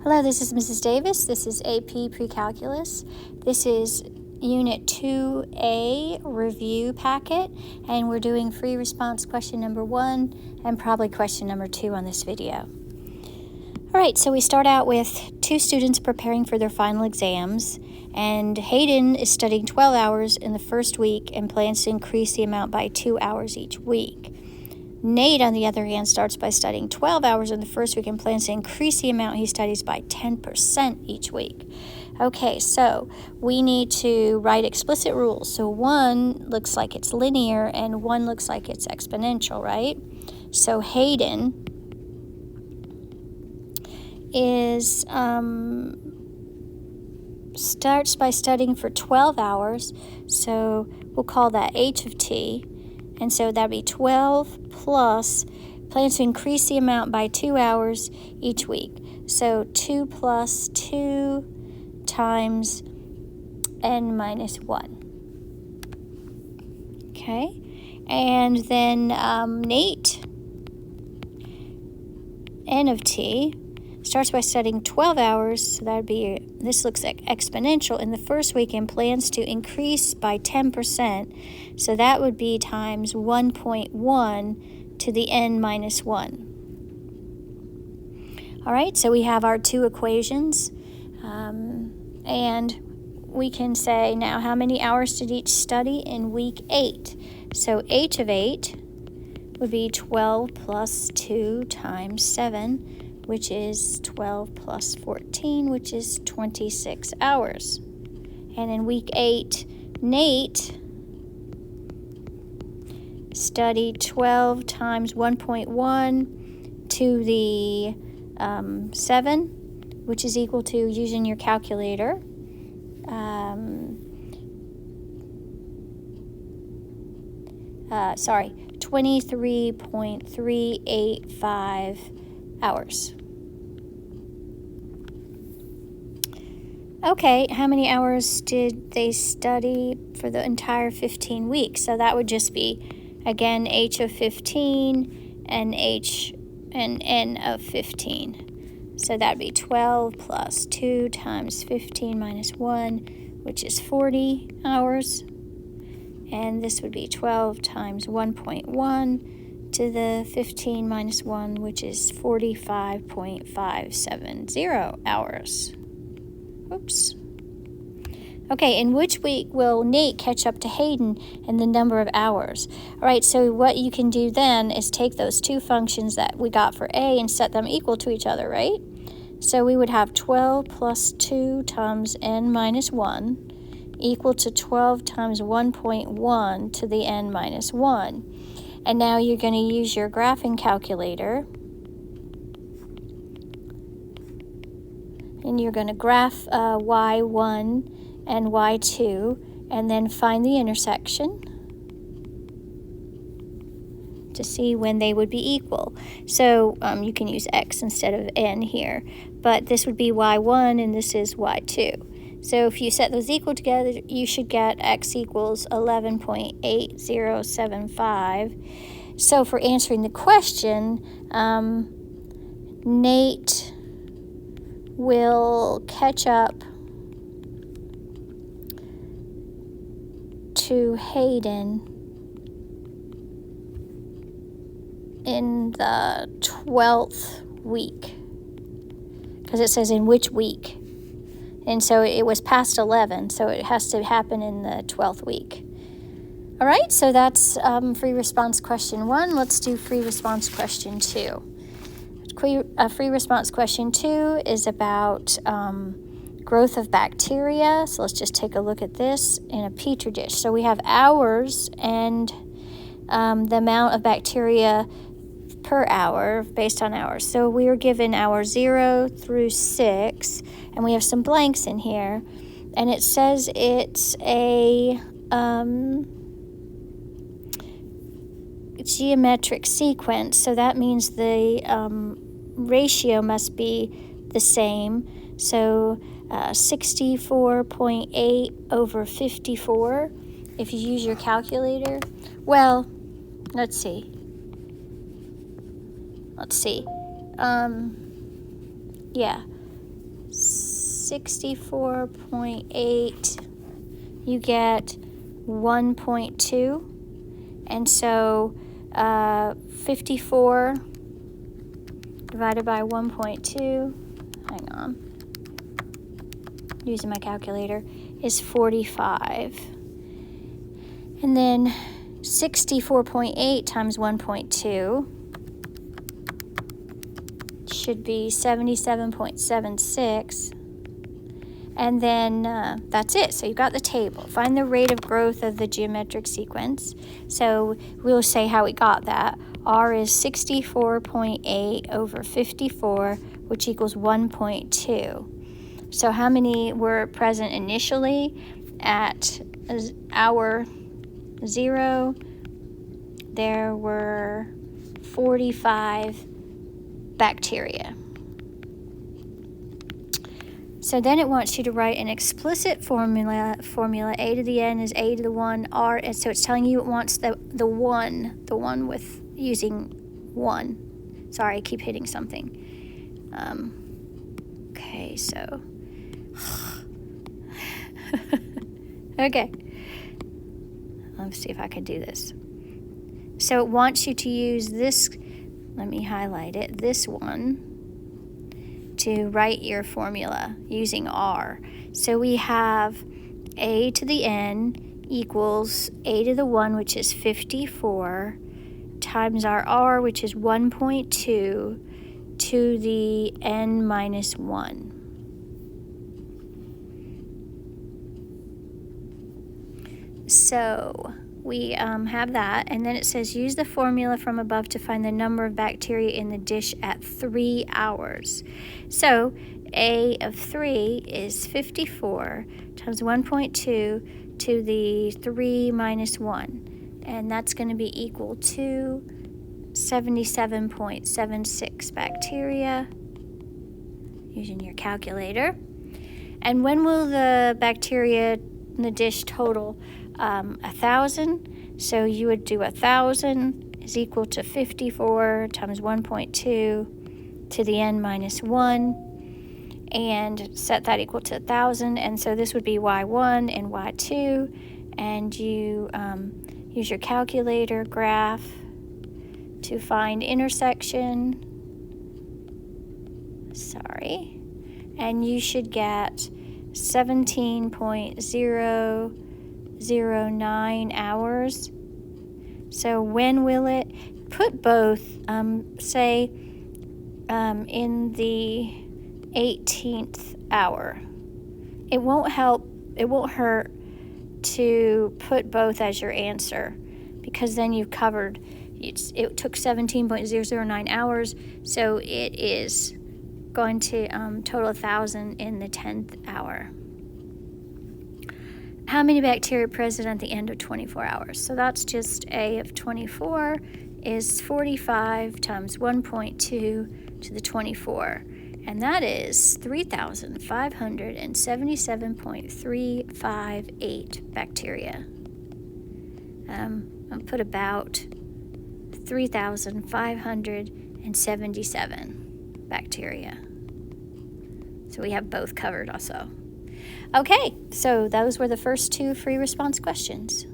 Hello, this is Mrs. Davis. This is AP Pre-Calculus. This is Unit 2A review packet, and we're doing free response question number 1 and probably question number 2 on this video. All right, so we start out with 2 students preparing for their final exams, and Hayden is studying 12 hours in the first week and plans to increase the amount by 2 hours each week. Nate, on the other hand, starts by studying 12 hours in the first week and plans to increase the amount he studies by 10% each week. Okay, so we need to write explicit rules. So 1 looks like it's linear and 1 looks like it's exponential, right? So Hayden is starts by studying for 12 hours, so we'll call that h of t. And so that'd be 12 plus, plans to increase the amount by 2 hours each week. So 2 plus 2 times n minus 1. Okay, and then Nate, n of t, starts by studying 12 hours, so that would be, this looks like exponential in the first week and plans to increase by 10%, so that would be times 1.1 to the n minus 1. All right, so we have our 2 equations, and we can say now how many hours did each study in week 8. So h of 8 would be 12 plus 2 times 7, which is 12 plus 14, which is 26 hours. And in week 8, Nate studied 12 times 1.1 to the 7, which is equal to, using your calculator, 23.385 hours. Okay, how many hours did they study for the entire 15 weeks? So that would just be, again, h of 15 and n of 15. So that'd be 12 plus 2 times 15 minus 1, which is 40 hours. And this would be 12 times 1.1 to the 15 minus 1, which is 45.570 hours. Oops. Okay, in which week will Nate catch up to Hayden in the number of hours? All right, so what you can do then is take those 2 functions that we got for A and set them equal to each other, right? So we would have 12 plus 2 times n minus 1 equal to 12 times 1.1 to the n minus 1. And now you're going to use your graphing calculator, and you're going to graph y1 and y2, and then find the intersection to see when they would be equal. So you can use x instead of n here, but this would be y1 and this is y2. So if you set those equal together, you should get x equals 11.8075. So for answering the question, Nate will catch up to Hayden in the 12th week, because it says in which week. And so it was past 11, so it has to happen in the 12th week. All right, so that's free response question 1. Let's do free response question 2. Free response question 2 is about growth of bacteria. So let's just take a look at this in a petri dish. So we have hours and the amount of bacteria per hour based on hours. So we are given hours 0 through 6, and we have some blanks in here, and it says it's a geometric sequence, so that means the ratio must be the same. So 64.8 over 54, if you use your calculator. Well, let's see. Yeah. 64.8, you get 1.2. And so 54 divided by 1.2, hang on, using my calculator, is 45. And then 64.8 times 1.2 should be 77.76. And then that's it. So you got the table. Find the rate of growth of the geometric sequence. So we'll say how we got that. R is 64.8 over 54, which equals 1.2. So how many were present initially at hour 0? There were 45 bacteria. So then it wants you to write an explicit formula. A to the n is a to the 1, r, and so it's telling you it wants the one with using 1. Sorry, I keep hitting something. Okay, so okay. Let's see if I can do this. So it wants you to use this, let me highlight it, this one, to write your formula using r. So we have a to the n equals a to the 1, which is 54, times our r, which is 1.2, to the n minus 1. So we have that, and then it says use the formula from above to find the number of bacteria in the dish at 3 hours. So A of 3 is 54 times 1.2 to the 3 minus 1, and that's going to be equal to 77.76 bacteria using your calculator. And when will the bacteria in the dish total? 1,000. So you would do 1,000 is equal to 54 times 1.2 to the n minus 1, and set that equal to 1,000. And so this would be y1 and y2, and you use your calculator graph to find intersection. Sorry. And you should get 17.009 hours. So when will it put both, say, in the 18th hour? It won't hurt to put both as your answer, because then you've covered, it took 17.009 hours, so it is going to total 1,000 in the 10th hour. How many bacteria present at the end of 24 hours? So that's just A of 24 is 45 times 1.2 to the 24, and that is 3,577.358 bacteria. I'll put about 3,577 bacteria. So we have both covered also. Okay, so those were the first 2 free response questions.